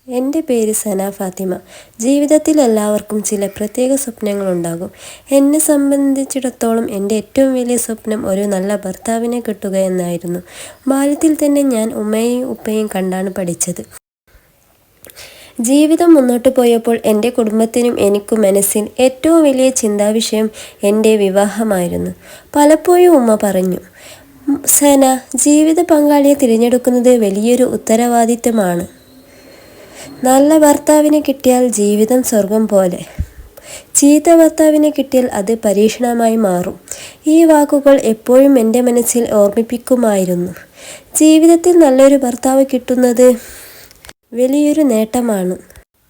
എൻ്റെ പേര് സന ഫാത്തിമ. ജീവിതത്തിൽ എല്ലാവർക്കും ചില പ്രത്യേക സ്വപ്നങ്ങളുണ്ടാകും. എന്നെ സംബന്ധിച്ചിടത്തോളം എൻ്റെ ഏറ്റവും വലിയ സ്വപ്നം ഒരു നല്ല ഭർത്താവിനെ കിട്ടുക എന്നായിരുന്നു. ബാല്യത്തിൽ തന്നെ ഞാൻ ഉമ്മയെയും ഉപ്പയെയും കണ്ടാണ് പഠിച്ചത്. ജീവിതം മുന്നോട്ട് പോയപ്പോൾ എൻ്റെ കുടുംബത്തിനും എനിക്കും മനസ്സിൽ ഏറ്റവും വലിയ ചിന്താവിഷയം എൻ്റെ വിവാഹമായിരുന്നു. പലപ്പോഴും ഉമ്മ പറഞ്ഞു, സന, ജീവിത പങ്കാളിയെ തിരഞ്ഞെടുക്കുന്നത് വലിയൊരു ഉത്തരവാദിത്തമാണ്. നല്ല ഭർത്താവിനെ കിട്ടിയാൽ ജീവിതം സ്വർഗം പോലെ, ചീത്ത ഭർത്താവിനെ കിട്ടിയാൽ അത് പരീക്ഷണമായി മാറും. ഈ വാക്കുകൾ എപ്പോഴും എൻ്റെ മനസ്സിൽ ഓർമ്മിപ്പിക്കുമായിരുന്നു. ജീവിതത്തിൽ നല്ലൊരു ഭർത്താവ് കിട്ടുന്നത് വലിയൊരു നേട്ടമാണ്.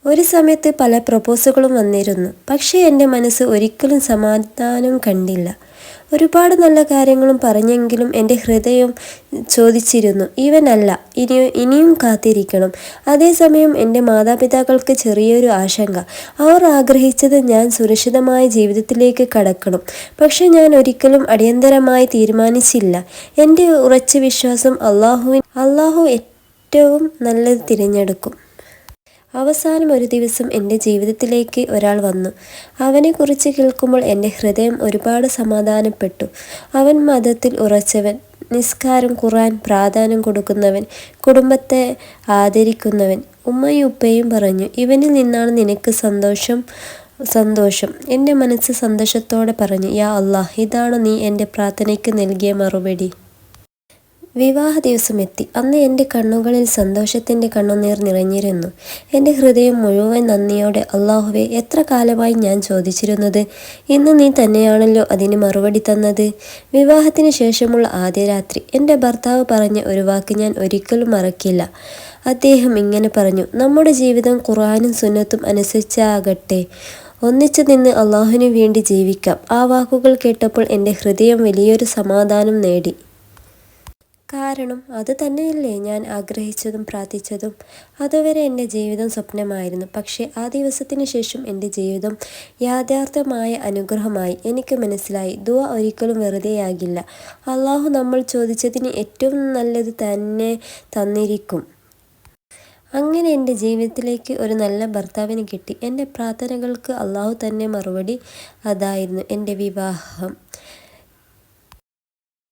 ഒരു സമയത്ത് പല പ്രപ്പോസലുകളും വന്നിരുന്നു. പക്ഷേ എൻ്റെ മനസ്സ് ഒരിക്കലും സമാധാനം കണ്ടില്ല. ഒരുപാട് നല്ല കാര്യങ്ങളും പറഞ്ഞെങ്കിലും എൻ്റെ ഹൃദയം ചോദിച്ചിരുന്നു, ഇവനല്ല, ഇനിയും കാത്തിരിക്കണം. അതേസമയം എൻ്റെ മാതാപിതാക്കൾക്ക് ചെറിയൊരു ആശങ്ക. അവർ ആഗ്രഹിച്ചത് ഞാൻ സുരക്ഷിതമായ ജീവിതത്തിലേക്ക് കടക്കണം. പക്ഷെ ഞാൻ ഒരിക്കലും അടിയന്തരമായി തീരുമാനിച്ചില്ല. എൻ്റെ ഉറച്ച വിശ്വാസം അള്ളാഹു ഏറ്റവും നല്ലത് തിരഞ്ഞെടുക്കും. അവസാനം ഒരു ദിവസം എൻ്റെ ജീവിതത്തിലേക്ക് ഒരാൾ വന്നു. അവനെക്കുറിച്ച് കേൾക്കുമ്പോൾ എൻ്റെ ഹൃദയം ഒരുപാട് സമാധാനപ്പെട്ടു. അവൻ മതത്തിൽ ഉറച്ചവൻ, നിസ്കാരം, ഖുർആൻ പ്രാധാന്യം കൊടുക്കുന്നവൻ, കുടുംബത്തെ ആദരിക്കുന്നവൻ. ഉമ്മയും ഉപ്പയും പറഞ്ഞു, ഇവനിൽ നിന്നാണ് നിനക്ക് സന്തോഷം. എൻ്റെ മനസ്സ് സന്തോഷത്തോടെ പറഞ്ഞു, യാ അല്ലാഹ്, ഇതാണ് നീ എൻ്റെ പ്രാർത്ഥനയ്ക്ക് നൽകിയ മറുപടി. വിവാഹ ദിവസം എത്തി. അന്ന് എൻ്റെ കണ്ണുകളിൽ സന്തോഷത്തിൻ്റെ കണ്ണുനീർ നിറഞ്ഞിരുന്നു. എൻ്റെ ഹൃദയം മുഴുവൻ നന്ദിയോടെ, അല്ലാഹുവേ, എത്ര കാലമായി ഞാൻ ചോദിച്ചിരുന്നത്, ഇന്ന് നീ തന്നെയാണല്ലോ അതിന് മറുപടി തന്നത്. വിവാഹത്തിന് ശേഷമുള്ള ആദ്യ രാത്രി എൻ്റെ ഭർത്താവ് പറഞ്ഞ ഒരു വാക്ക് ഞാൻ ഒരിക്കലും മറക്കില്ല. അദ്ദേഹം ഇങ്ങനെ പറഞ്ഞു, നമ്മുടെ ജീവിതം ഖുർആനും സുന്നത്തും അനുസരിച്ചാകട്ടെ, ഒന്നിച്ചു നിന്ന് അല്ലാഹുവിനു വേണ്ടി ജീവിക്കാം. ആ വാക്കുകൾ കേട്ടപ്പോൾ എൻ്റെ ഹൃദയം വലിയൊരു സമാധാനം നേടി. കാരണം അത് തന്നെയല്ലേ ഞാൻ ആഗ്രഹിച്ചതും പ്രാർത്ഥിച്ചതും. അതുവരെ എൻ്റെ ജീവിതം സ്വപ്നമായിരുന്നു. പക്ഷേ ആ ദിവസത്തിന് ശേഷം എൻ്റെ ജീവിതം യാഥാർത്ഥ്യമായ അനുഗ്രഹമായി. എനിക്ക് മനസ്സിലായി, ദുആ ഒരിക്കലും വെറുതെയാകില്ല. അല്ലാഹു നമ്മൾ ചോദിച്ചതിന് ഏറ്റവും നല്ലത് തന്നെ തന്നിരിക്കും. അങ്ങനെ എൻ്റെ ജീവിതത്തിലേക്ക് ഒരു നല്ല ഭർത്താവിനെ കിട്ടി. എൻ്റെ പ്രാർത്ഥനകൾക്ക് അല്ലാഹു തന്നെ മറുപടി. അതായിരുന്നു എൻ്റെ വിവാഹം.